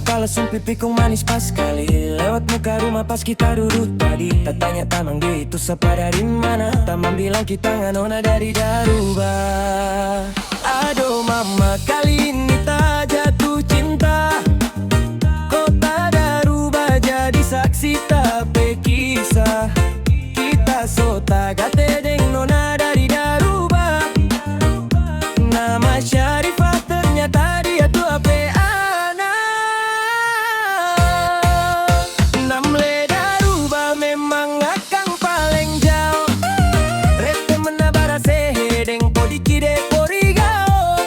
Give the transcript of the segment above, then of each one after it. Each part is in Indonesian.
kepala sumpi pikung manis pas kali. Lewat muka rumah pas kita duduk tadi. Tak tanya tamang dia itu siapa dari mana. Tamang bilang kita nganona dari Daruba. Aduh mama, kali ini tak jatuh cinta. Kota Daruba jadi saksi tapi kisah. Kita so tagate deng nona dari Daruba. Nama Syarifah ternyata dia tuh ape anak. Namle Daruba memang akang paling jauh. Rete menabara sehe deng podiki de porigao.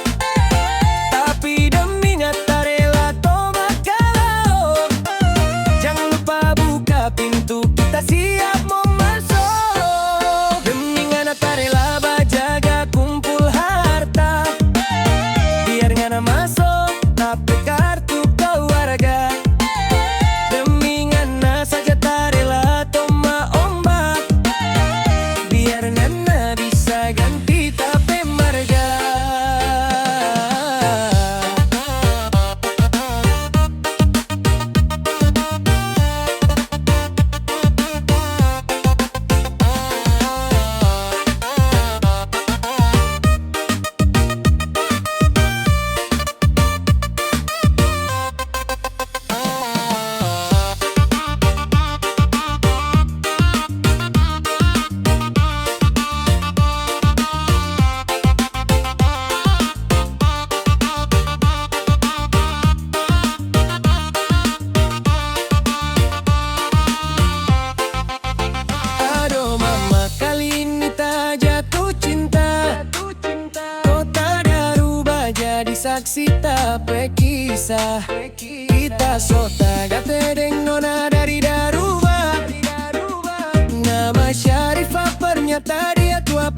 Tapi demi nyata rela toma kalau. Jangan lupa buka pintu, kita siap mau masuk. Demi nyata rela bajaga kumpul harta. Biar ngana masuk tapi kartu keluarga. Demi ngana saja tak rela toma ombak. Biar ngana bisa ganti tapi marga. Aduh mama, kali ini tak jatuh cinta. Kota Daruba jadi saksi tapi kisah. Kita so tagate deng nona dari Daruba. Nama Syarifah ternyata dia tua